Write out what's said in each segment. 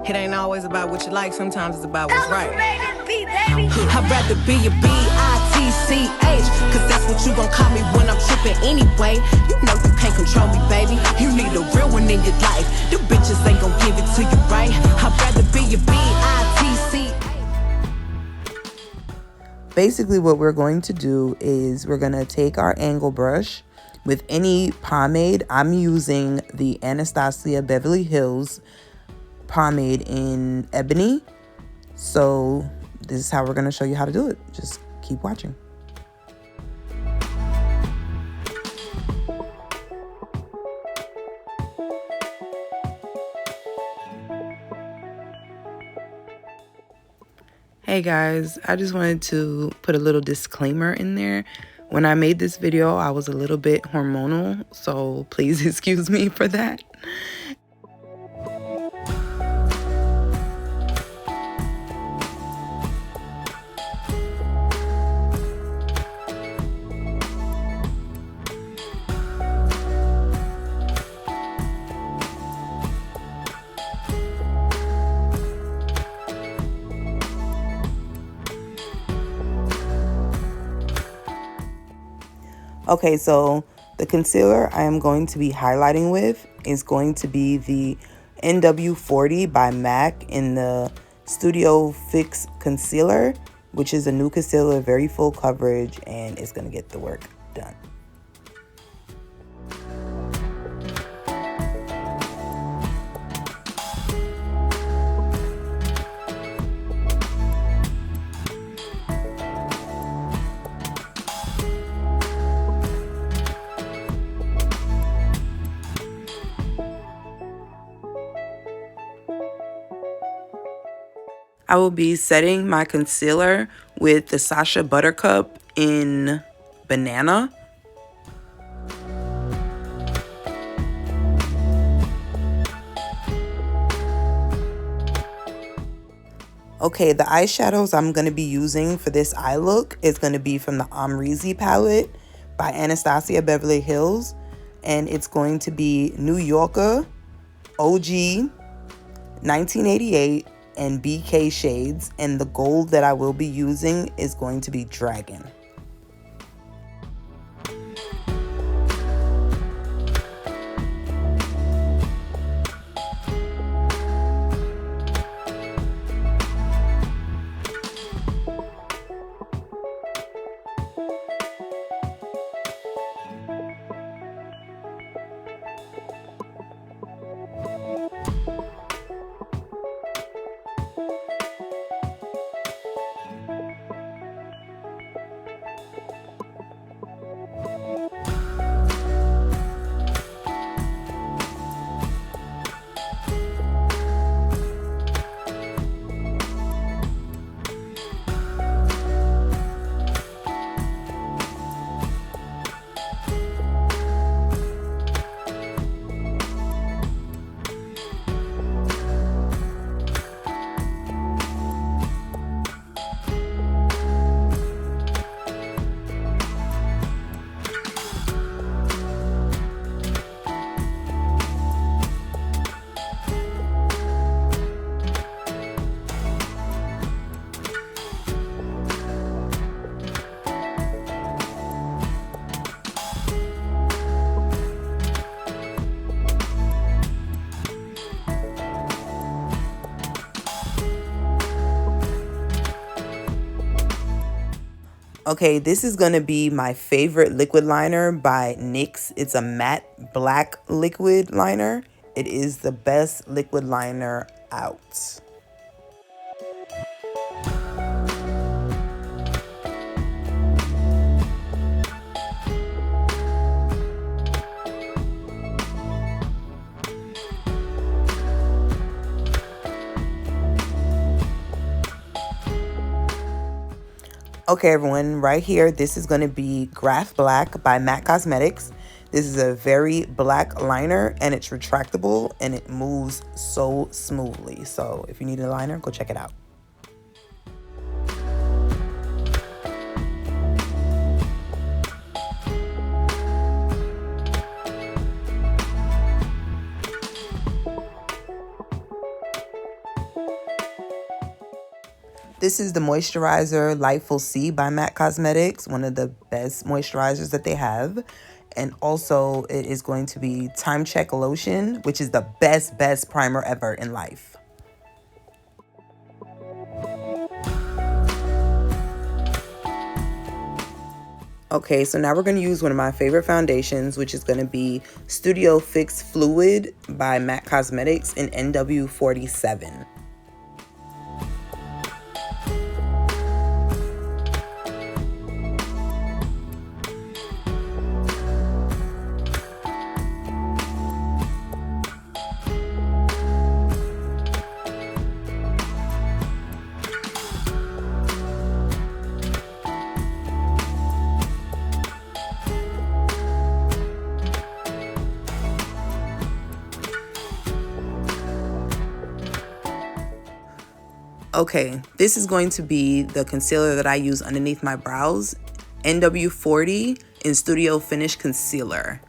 It ain't always about what you like, sometimes it's about what's right. I'd rather be a B-I-T-C-H, cause that's what you gon' call me when I'm trippin' anyway. You know you can't control me, baby. You need a real one in your life. Them bitches ain't gon' give it to you right. I'd rather be a B-I-T-C-H. Basically what we're going to do is we're gonna take our angle brush with any pomade. I'm using the Anastasia Beverly Hills pomade in Ebony. So this is how we're gonna show you how to do it. Just keep watching. Hey guys, I just wanted to put a little disclaimer in there. When I made this video, I was a little bit hormonal, so please excuse me for that. Okay, so the concealer I am going to be highlighting with is going to be the NW40 by MAC in the Studio Fix Concealer, which is a new concealer, very full coverage, and it's going to get the work done. I will be setting my concealer with the Sacha Buttercup in Banana. Okay, the eyeshadows I'm going to be using for this eye look is going to be from the Amrezy palette by Anastasia Beverly Hills. And it's going to be New Yorker, OG, 1988, and BK shades, and the gold that I will be using is going to be Dragon. Okay, this is going to be my favorite liquid liner by NYX. It's a matte black liquid liner. It is the best liquid liner out. Okay, everyone, right here, this is going to be Graph Black by MAC Cosmetics. This is a very black liner, and it's retractable, and it moves so smoothly. So if you need a liner, go check it out. This is the moisturizer Lightful C by MAC Cosmetics, one of the best moisturizers that they have. And also it is going to be Time Check Lotion, which is the best primer ever in life. Okay, so now we're going to use one of my favorite foundations, which is going to be Studio Fix Fluid by MAC Cosmetics in NW47. Okay, this is going to be the concealer that I use underneath my brows, NW40 in Studio Finish Concealer.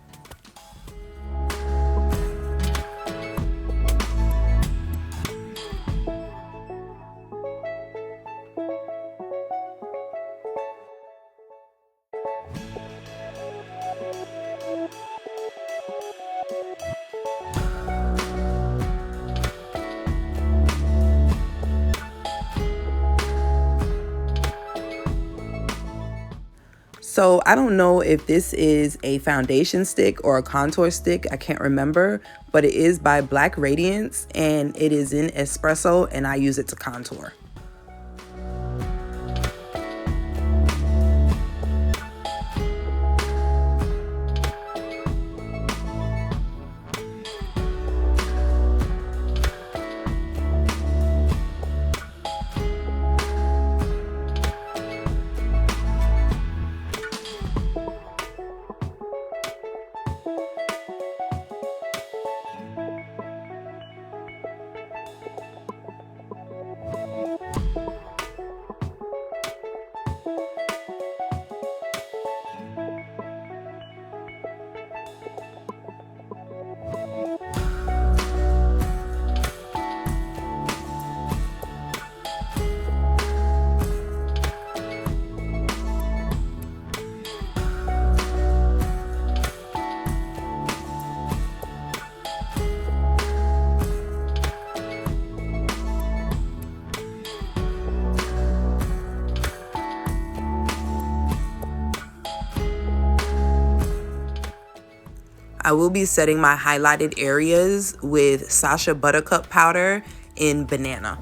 So I don't know if this is a foundation stick or a contour stick. I can't remember, but it is by Black Radiance and it is in Espresso and I use it to contour. I will be setting my highlighted areas with Sacha Buttercup powder in Banana.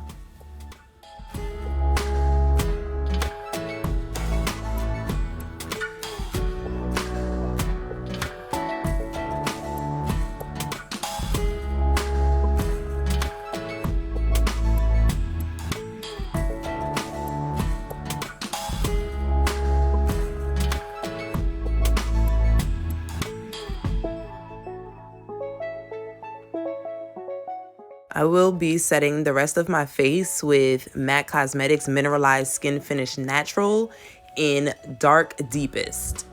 I will be setting the rest of my face with MAC Cosmetics Mineralized Skin Finish Natural in Dark Deepest.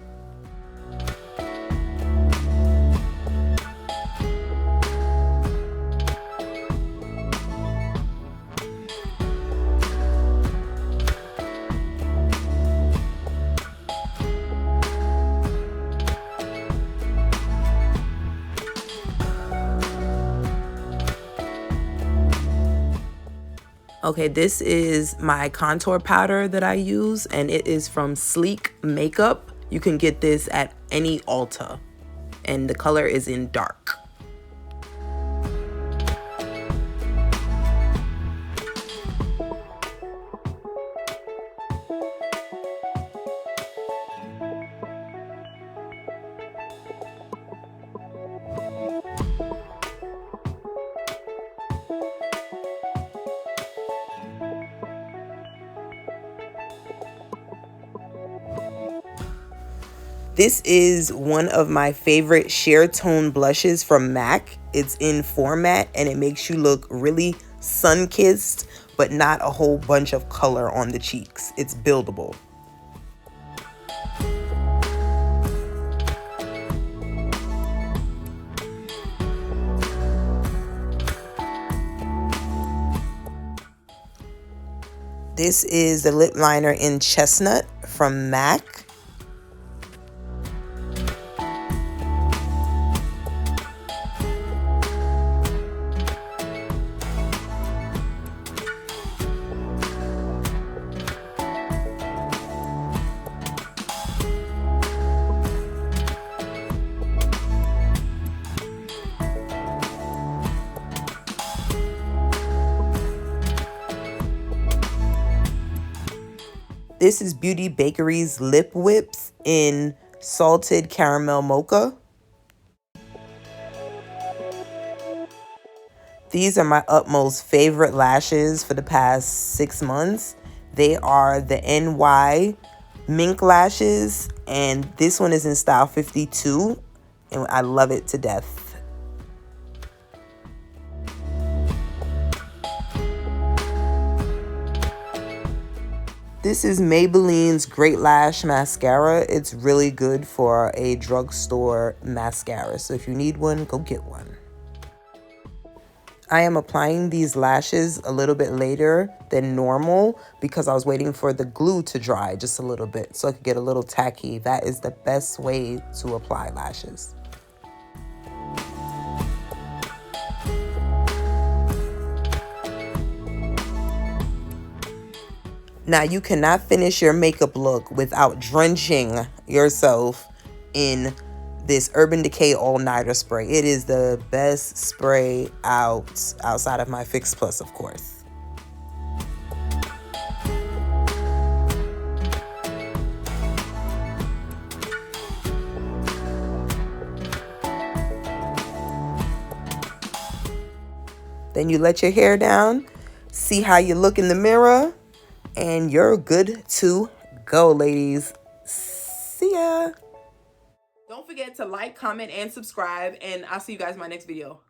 Okay, this is my contour powder that I use, and it is from Sleek Makeup. You can get this at any Ulta, and the color is in dark. This is one of my favorite sheer tone blushes from MAC. It's in Format and it makes you look really sun-kissed, but not a whole bunch of color on the cheeks. It's buildable. This is the lip liner in Chestnut from MAC. This is Beauty Bakery's Lip Whips in Salted Caramel Mocha. These are my utmost favorite lashes for the past 6 months. They are the NY Mink lashes, and this one is in style 52, and I love it to death. This is Maybelline's Great Lash Mascara. It's really good for a drugstore mascara. So if you need one, go get one. I am applying these lashes a little bit later than normal because I was waiting for the glue to dry just a little bit so I could get a little tacky. That is the best way to apply lashes. Now, you cannot finish your makeup look without drenching yourself in this Urban Decay All Nighter spray. It is the best spray outside of my Fix Plus, of course. Then you let your hair down, see how you look in the mirror, and you're good to go, ladies. See ya. Don't forget to like, comment, and subscribe, and I'll see you guys in my next video.